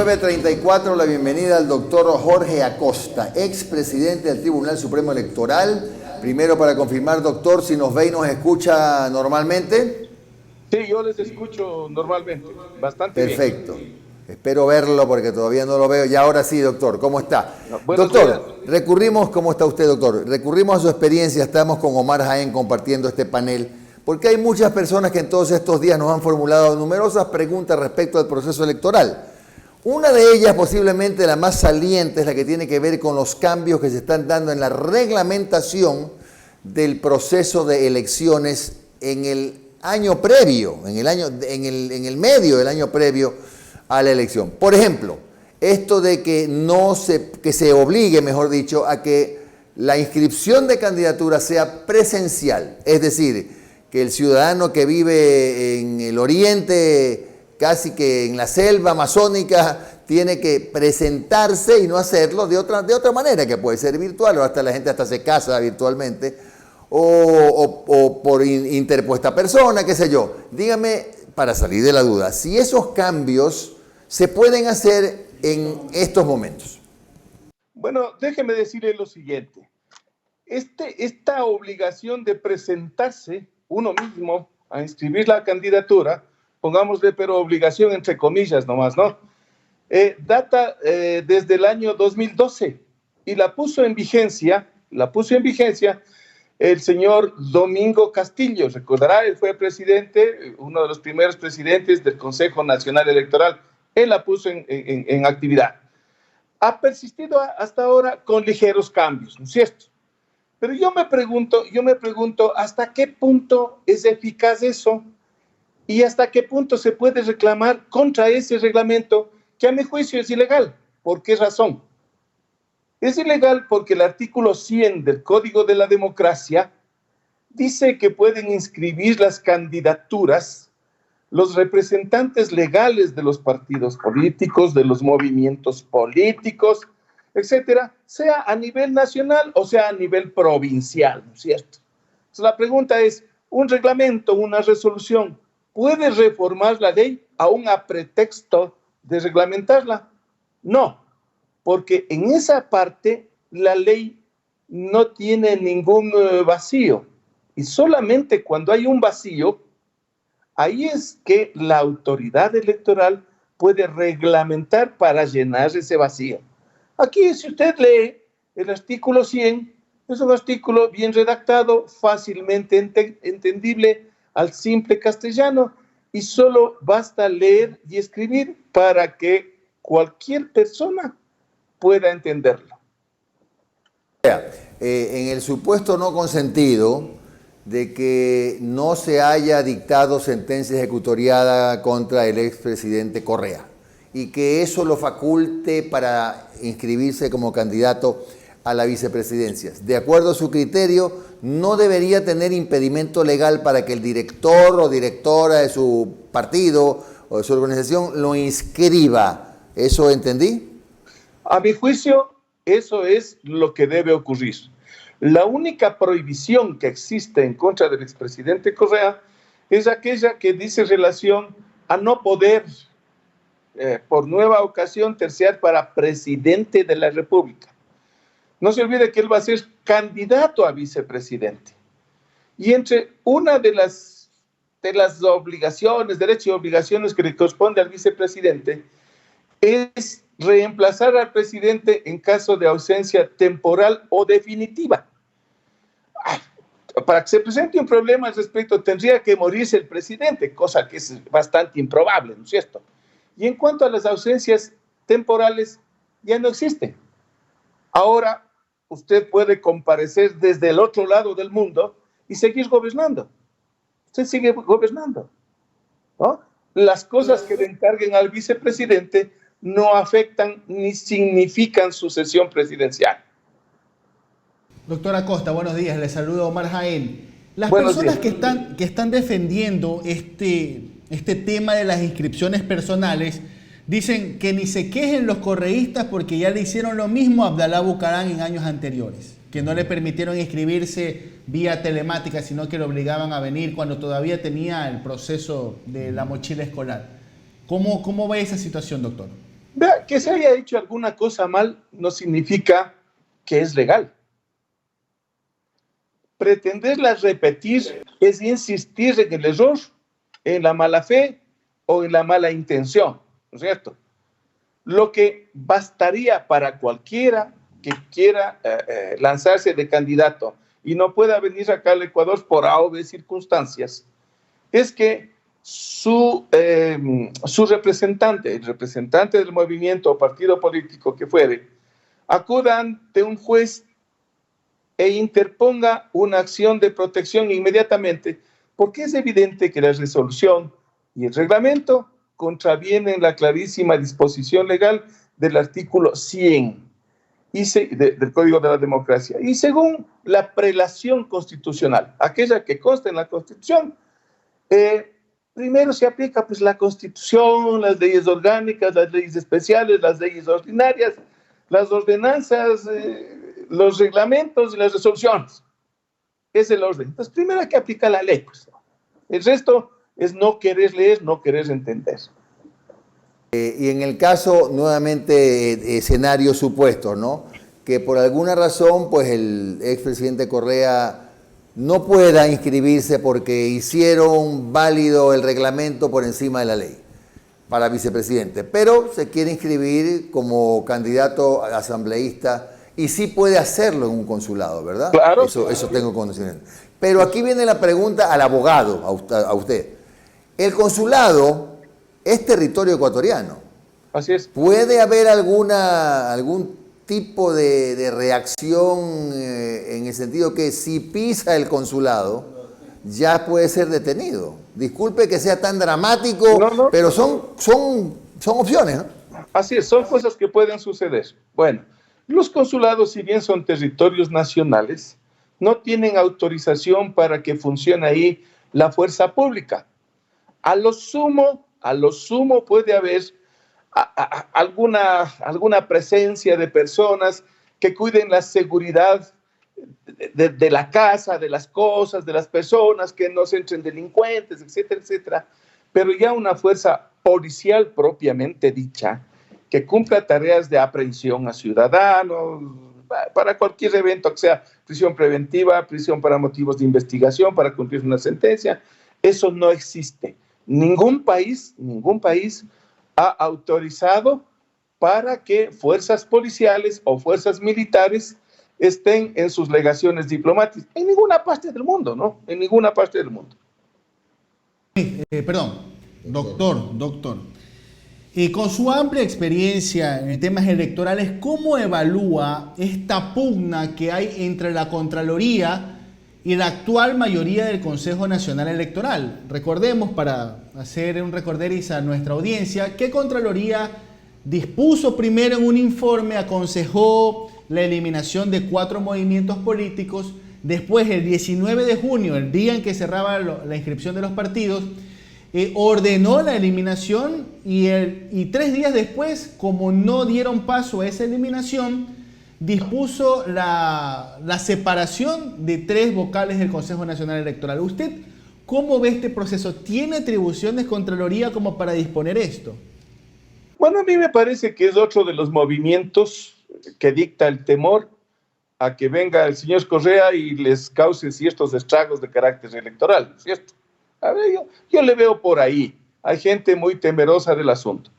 9:34, la bienvenida al doctor Jorge Acosta, expresidente del Tribunal Supremo Electoral. Primero, para confirmar, doctor, si nos ve y nos escucha normalmente. Sí, yo les escucho normalmente, bastante bien. Perfecto. Espero verlo porque todavía no lo veo. Y ahora sí, doctor, ¿cómo está? Buenos Doctor, días. ¿cómo está usted, doctor? Recurrimos a su experiencia, estamos con Omar Jaén compartiendo este panel, porque hay muchas personas que en todos estos días nos han formulado numerosas preguntas respecto al proceso electoral. Una de ellas, posiblemente la más saliente, es la que tiene que ver con los cambios que se están dando en la reglamentación del proceso de elecciones en el año previo, en el medio del año previo a la elección. Por ejemplo, esto de que se obligue, mejor dicho, a que la inscripción de candidatura sea presencial, es decir, que el ciudadano que vive en el oriente, casi que en la selva amazónica, tiene que presentarse y no hacerlo de otra manera, que puede ser virtual, o hasta la gente hasta se casa virtualmente, o por interpuesta persona, qué sé yo. Dígame, para salir de la duda, si esos cambios se pueden hacer en estos momentos. Bueno, déjeme decirle lo siguiente. Esta obligación de presentarse uno mismo a inscribir la candidatura, pongámosle, pero obligación entre comillas nomás, ¿no? Data desde el año 2012 y la puso en vigencia el señor Domingo Castillo. Recordará, él fue presidente, uno de los primeros presidentes del Consejo Nacional Electoral. Él la puso en actividad. Ha persistido hasta ahora con ligeros cambios, ¿no es cierto? Pero yo me pregunto hasta qué punto es eficaz eso y hasta qué punto se puede reclamar contra ese reglamento que a mi juicio es ilegal. ¿Por qué razón? Es ilegal porque el artículo 100 del Código de la Democracia dice que pueden inscribir las candidaturas los representantes legales de los partidos políticos, de los movimientos políticos, etcétera, sea a nivel nacional o sea a nivel provincial, ¿no es cierto? Entonces la pregunta es, ¿un reglamento, una resolución, puede reformar la ley aún a pretexto de reglamentarla? No, porque en esa parte la ley no tiene ningún vacío y solamente cuando hay un vacío, ahí es que la autoridad electoral puede reglamentar para llenar ese vacío. Aquí, si usted lee el artículo 100, es un artículo bien redactado, fácilmente entendible al simple castellano, y solo basta leer y escribir para que cualquier persona pueda entenderlo. En el supuesto no consentido de que no se haya dictado sentencia ejecutoriada contra el expresidente Correa y que eso lo faculte para inscribirse como candidato a la vicepresidencia. De acuerdo a su criterio, no debería tener impedimento legal para que el director o directora de su partido o de su organización lo inscriba. ¿Eso entendí? A mi juicio, eso es lo que debe ocurrir. La única prohibición que existe en contra del expresidente Correa es aquella que dice relación a no poder, por nueva ocasión, terciar para presidente de la República. No se olvide que él va a ser candidato a vicepresidente. Y entre una de las obligaciones, derechos y obligaciones que le corresponde al vicepresidente es reemplazar al presidente en caso de ausencia temporal o definitiva. Para que se presente un problema al respecto, tendría que morirse el presidente, cosa que es bastante improbable, ¿no es cierto? Y en cuanto a las ausencias temporales, ya no existen. Ahora usted puede comparecer desde el otro lado del mundo y seguir gobernando. Usted sigue gobernando, ¿no? Las cosas que le encarguen al vicepresidente no afectan ni significan sucesión presidencial. Doctor Acosta, buenos días. Le saludo Omar Jaén. Las Buenos personas días. que están defendiendo este tema de las inscripciones personales dicen que ni se quejen los correístas porque ya le hicieron lo mismo a Abdalá Bucaram en años anteriores, que no le permitieron inscribirse vía telemática, sino que lo obligaban a venir cuando todavía tenía el proceso de la mochila escolar. ¿Cómo va esa situación, doctor? Vea, que se haya hecho alguna cosa mal no significa que es legal. Pretenderla repetir es insistir en el error, en la mala fe o en la mala intención, ¿no es cierto? Lo que bastaría para cualquiera que quiera lanzarse de candidato y no pueda venir acá al Ecuador por A o B circunstancias, es que su representante, el representante del movimiento o partido político que fuere, acuda ante un juez e interponga una acción de protección inmediatamente, porque es evidente que la resolución y el reglamento contravienen la clarísima disposición legal del artículo 100 del Código de la Democracia. Y según la prelación constitucional, aquella que consta en la Constitución, primero se aplica pues la Constitución, las leyes orgánicas, las leyes especiales, las leyes ordinarias, las ordenanzas, los reglamentos y las resoluciones. Es el orden. Entonces, primero hay que aplicar la ley. Pues. El resto es no querer leer, no querer entender. Y en el caso, nuevamente, escenarios supuestos, ¿no? Que por alguna razón, pues el expresidente Correa no pueda inscribirse porque hicieron válido el reglamento por encima de la ley para vicepresidente, pero se quiere inscribir como candidato asambleísta y sí puede hacerlo en un consulado, ¿verdad? Claro. Eso tengo conocimiento. Pero aquí viene la pregunta al abogado, a usted. El consulado es territorio ecuatoriano. Así es. ¿Puede haber algún tipo de reacción en el sentido que si pisa el consulado ya puede ser detenido? Disculpe que sea tan dramático, no. Pero son opciones, ¿no? Así es, son cosas que pueden suceder. Bueno, los consulados, si bien son territorios nacionales, no tienen autorización para que funcione ahí la fuerza pública. A lo sumo puede haber alguna presencia de personas que cuiden la seguridad de la casa, de las cosas, de las personas, que no se entren delincuentes, etcétera, etcétera. Pero ya una fuerza policial propiamente dicha, que cumpla tareas de aprehensión a ciudadanos, para cualquier evento, que sea prisión preventiva, prisión para motivos de investigación, para cumplir una sentencia, eso no existe. Ningún país ha autorizado para que fuerzas policiales o fuerzas militares estén en sus legaciones diplomáticas. En ninguna parte del mundo, ¿no? En ninguna parte del mundo. Doctor. Con su amplia experiencia en temas electorales, ¿cómo evalúa esta pugna que hay entre la Contraloría y la actual mayoría del Consejo Nacional Electoral? Recordemos, para hacer un recorderis a nuestra audiencia, que Contraloría dispuso primero en un informe, aconsejó la eliminación de 4 movimientos políticos. Después, el 19 de junio, el día en que cerraba la inscripción de los partidos, ordenó la eliminación y 3 días después, como no dieron paso a esa eliminación, dispuso la separación de 3 vocales del Consejo Nacional Electoral. ¿Usted cómo ve este proceso? ¿Tiene atribuciones Contraloría como para disponer esto? Bueno, a mí me parece que es otro de los movimientos que dicta el temor a que venga el señor Correa y les cause ciertos estragos de carácter electoral, ¿cierto? A ver, yo le veo por ahí. Hay gente muy temerosa del asunto.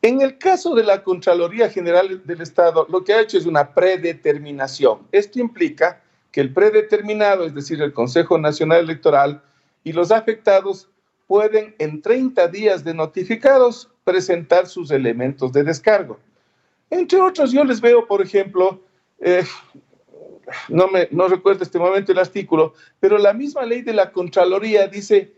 En el caso de la Contraloría General del Estado, lo que ha hecho es una predeterminación. Esto implica que el predeterminado, es decir, el Consejo Nacional Electoral y los afectados, pueden en 30 días de notificados presentar sus elementos de descargo. Entre otros, yo les veo, por ejemplo, no recuerdo este momento el artículo, pero la misma ley de la Contraloría dice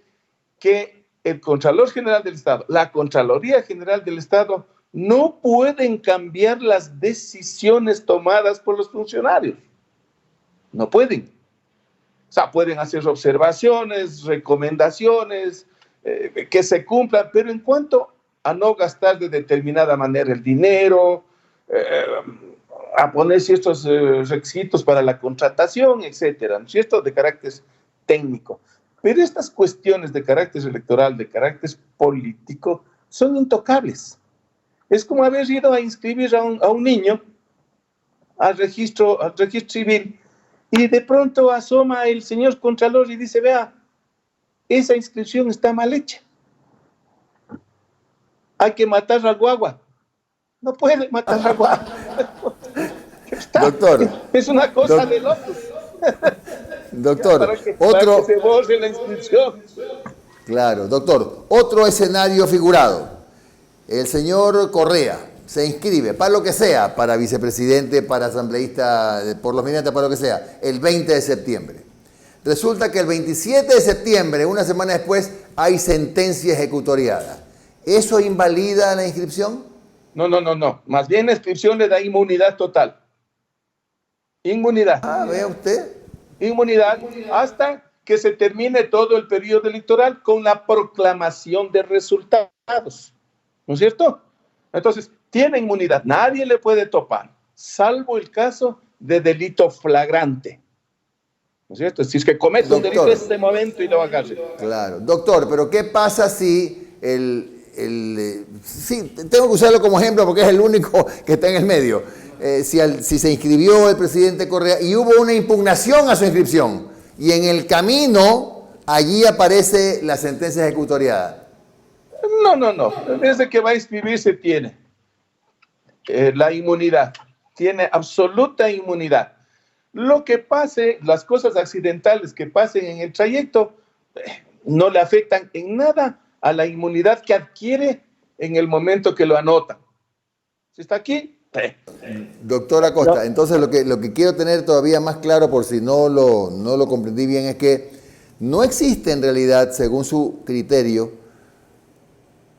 que el Contralor General del Estado, la Contraloría General del Estado, no pueden cambiar las decisiones tomadas por los funcionarios. No pueden. O sea, pueden hacer observaciones, recomendaciones, que se cumplan, pero en cuanto a no gastar de determinada manera el dinero, a poner ciertos requisitos para la contratación, etcétera, ¿no es cierto?, de carácter técnico. Pero estas cuestiones de carácter electoral, de carácter político, son intocables. Es como haber ido a inscribir a un niño al registro civil y de pronto asoma el señor Contralor y dice, vea, esa inscripción está mal hecha. Hay que matar al guagua. No puede matar al guagua. Doctor. Es una cosa de locos. Doctor, para que se borre la inscripción. Claro, doctor, otro escenario figurado. El señor Correa se inscribe para lo que sea, para vicepresidente, para asambleísta, por los militantes, para lo que sea, el 20 de septiembre. Resulta que el 27 de septiembre, una semana después, hay sentencia ejecutoriada. ¿Eso invalida la inscripción? No. Más bien la inscripción le da inmunidad total. Inmunidad. Ah, vea usted. Inmunidad hasta que se termine todo el periodo electoral con la proclamación de resultados. ¿No es cierto? Entonces, tiene inmunidad. Nadie le puede topar, salvo el caso de delito flagrante. ¿No es cierto? Si es que comete un delito en este momento y lo agarre. Claro. Doctor, pero ¿qué pasa si sí, tengo que usarlo como ejemplo porque es el único que está en el medio. Si se inscribió el presidente Correa y hubo una impugnación a su inscripción y en el camino allí aparece la sentencia ejecutoriada. No. Desde que va a inscribirse tiene la inmunidad. Tiene absoluta inmunidad. Lo que pase, las cosas accidentales que pasen en el trayecto, no le afectan en nada a la inmunidad que adquiere en el momento que lo anotan. Si está aquí. Doctor Acosta, entonces lo que quiero tener todavía más claro, por si no lo comprendí bien, es que no existe en realidad, según su criterio,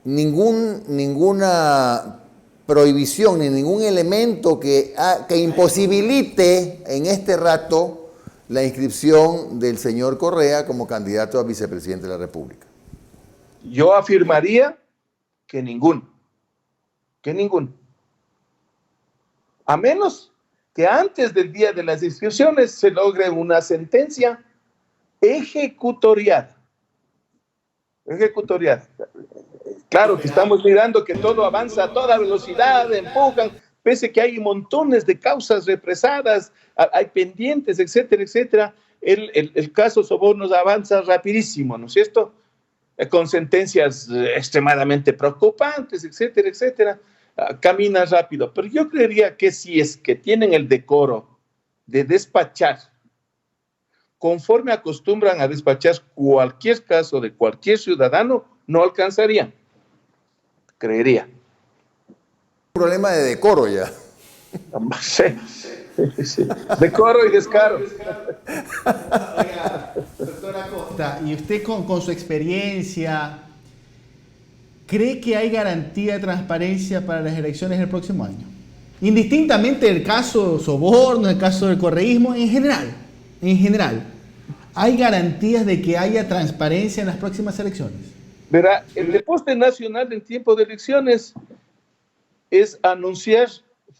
ninguna prohibición ni ningún elemento que imposibilite en este rato la inscripción del señor Correa como candidato a vicepresidente de la República. Yo afirmaría que ninguno. A menos que antes del día de las inscripciones se logre una sentencia ejecutoriada. Claro que estamos mirando que todo avanza a toda velocidad, empujan, pese que hay montones de causas represadas, hay pendientes, etcétera, etcétera. El caso Sobornos avanza rapidísimo, ¿no es cierto? Con sentencias extremadamente preocupantes, etcétera, etcétera. Camina rápido. Pero yo creería que si es que tienen el decoro de despachar, conforme acostumbran a despachar cualquier caso de cualquier ciudadano, no alcanzarían. Creería. Un problema de decoro ya. Sí. Decoro y descaro. Oiga, doctora Acosta, y usted con su experiencia, ¿cree que hay garantía de transparencia para las elecciones del próximo año? Indistintamente del caso Soborno, el caso del correísmo, en general, ¿hay garantías de que haya transparencia en las próximas elecciones? Verá, el deporte nacional en tiempo de elecciones es anunciar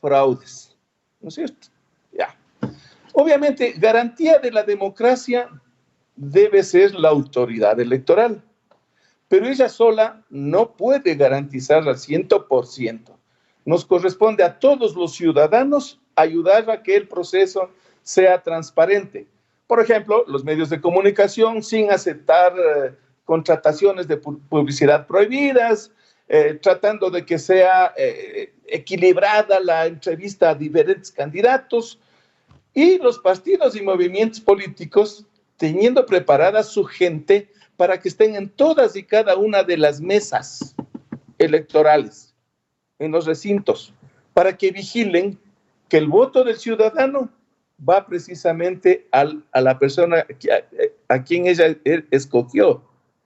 fraudes, ¿no es cierto? Ya. Obviamente, garantía de la democracia debe ser la autoridad electoral, pero ella sola no puede garantizar al 100%. Nos corresponde a todos los ciudadanos ayudar a que el proceso sea transparente. Por ejemplo, los medios de comunicación sin aceptar contrataciones de publicidad prohibidas, tratando de que sea equilibrada la entrevista a diferentes candidatos, y los partidos y movimientos políticos teniendo preparada su gente para que estén en todas y cada una de las mesas electorales, en los recintos, para que vigilen que el voto del ciudadano va precisamente a la persona a quien ella escogió,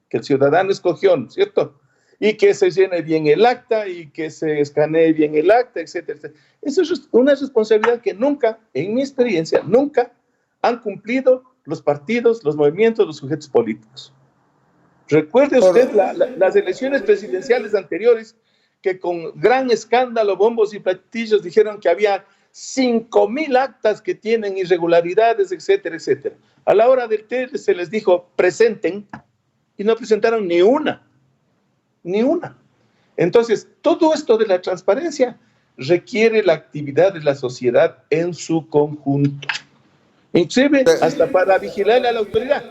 que el ciudadano escogió, ¿no es cierto? Y que se llene bien el acta y que se escanee bien el acta, etcétera, etcétera. Eso es una responsabilidad que nunca, en mi experiencia, nunca han cumplido los partidos, los movimientos, los sujetos políticos. Recuerde usted las elecciones presidenciales anteriores, que con gran escándalo, bombos y platillos dijeron que había 5,000 actas que tienen irregularidades, etcétera, etcétera. A la hora del té se les dijo presenten y no presentaron ni una. Entonces, todo esto de la transparencia requiere la actividad de la sociedad en su conjunto, inclusive hasta para vigilar a la autoridad.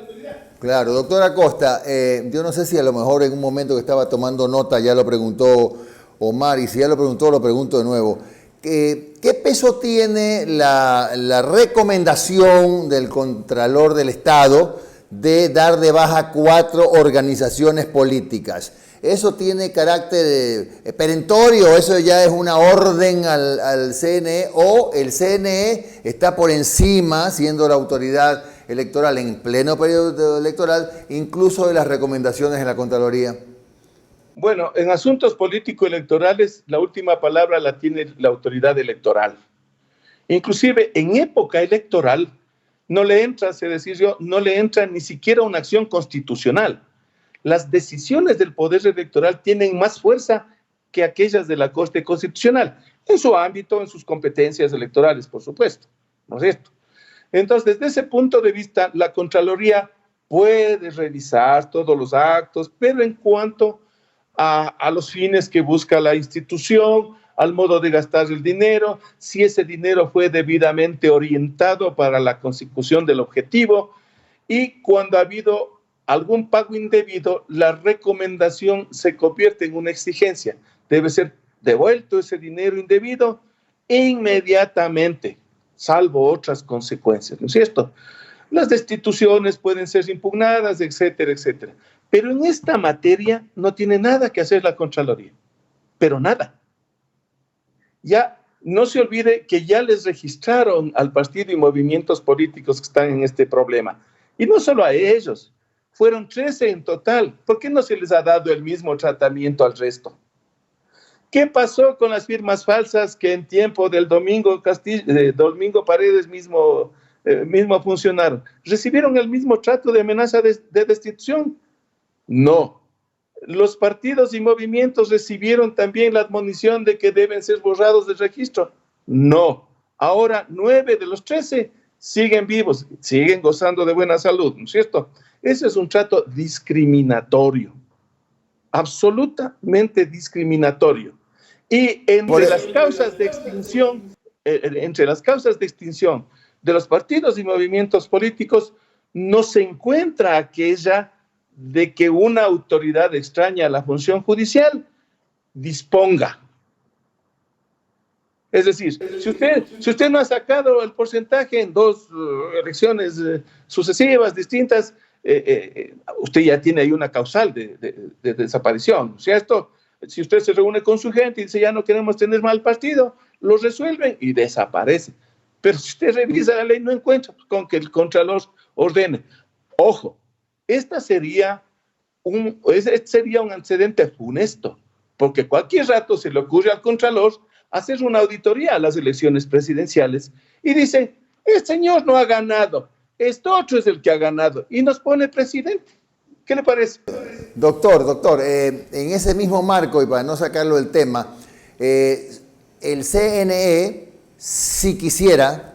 Claro, doctora Acosta, yo no sé si a lo mejor en un momento que estaba tomando nota ya lo preguntó Omar, y si ya lo preguntó, lo pregunto de nuevo. ¿Qué peso tiene la recomendación del Contralor del Estado de dar de baja 4 organizaciones políticas? ¿Eso tiene carácter perentorio? ¿Eso ya es una orden al CNE? ¿O el CNE está por encima, siendo la autoridad electoral en pleno periodo electoral, incluso de las recomendaciones de la Contraloría? Bueno, en asuntos político-electorales, la última palabra la tiene la autoridad electoral. Inclusive en época electoral no le entra, no le entra ni siquiera una acción constitucional. Las decisiones del Poder Electoral tienen más fuerza que aquellas de la Corte Constitucional, en su ámbito, en sus competencias electorales, por supuesto, ¿no es cierto? Entonces, desde ese punto de vista, la Contraloría puede revisar todos los actos, pero en cuanto a los fines que busca la institución, al modo de gastar el dinero, si ese dinero fue debidamente orientado para la consecución del objetivo, y cuando ha habido algún pago indebido, la recomendación se convierte en una exigencia. Debe ser devuelto ese dinero indebido inmediatamente, salvo otras consecuencias, ¿no es cierto? Las destituciones pueden ser impugnadas, etcétera, etcétera. Pero en esta materia no tiene nada que hacer la Contraloría, pero nada. Ya no se olvide que ya les registraron al partido y movimientos políticos que están en este problema. Y no solo a ellos, fueron 13 en total. ¿Por qué no se les ha dado el mismo tratamiento al resto? ¿Qué pasó con las firmas falsas que en tiempo del Domingo Paredes mismo funcionaron? ¿Recibieron el mismo trato de amenaza de destitución? No. ¿Los partidos y movimientos recibieron también la admonición de que deben ser borrados del registro? No. Ahora 9 de los 13 siguen vivos, siguen gozando de buena salud, ¿no es cierto? Ese es un trato discriminatorio, absolutamente discriminatorio. Y entre las causas de extinción de los partidos y movimientos políticos, no se encuentra aquella de que una autoridad extraña a la función judicial disponga. Es decir, si usted no ha sacado el porcentaje en 2 elecciones sucesivas, distintas, usted ya tiene ahí una causal de desaparición, ¿cierto? Si usted se reúne con su gente y dice ya no queremos tener mal partido, lo resuelven y desaparece. Pero si usted revisa la ley, no encuentra con que el Contralor ordene. Ojo, este sería un antecedente funesto, porque cualquier rato se le ocurre al Contralor hacer una auditoría a las elecciones presidenciales y dice, el señor no ha ganado, este otro es el que ha ganado, y nos pone presidente. ¿Qué le parece? Doctor, en ese mismo marco, y para no sacarlo del tema, el CNE, si quisiera,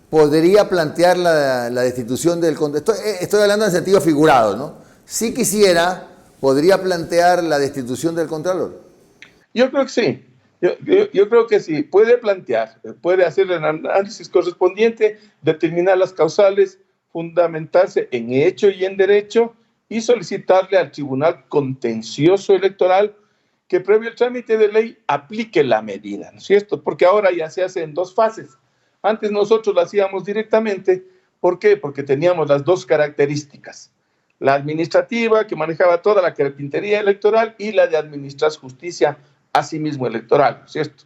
podría plantear la destitución del Contralor. Estoy hablando en sentido figurado, ¿no? Si quisiera, podría plantear la destitución del Contralor. Yo creo que sí. Yo creo que sí. Puede plantear, puede hacer el análisis correspondiente, determinar las causales, fundamentarse en hecho y en derecho y solicitarle al Tribunal Contencioso Electoral que previo al trámite de ley aplique la medida, ¿no es cierto? Porque ahora ya se hace en 2 fases. Antes nosotros lo hacíamos directamente. ¿Por qué? Porque teníamos las 2 características. La administrativa, que manejaba toda la carpintería electoral, y la de administrar justicia, asimismo electoral, ¿no es cierto?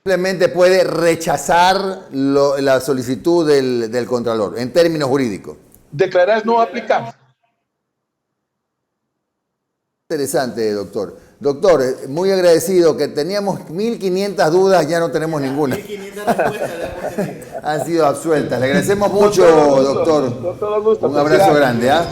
Simplemente puede rechazar la solicitud del Contralor, en términos jurídicos. Declarar no aplicar. Interesante, doctor. Doctor, muy agradecido, que teníamos 1.500 dudas, ya no tenemos ninguna. 1.500 respuestas Han sido absueltas. Le agradecemos mucho, doctor. Con todo gusto. Un abrazo grande, ¿ah?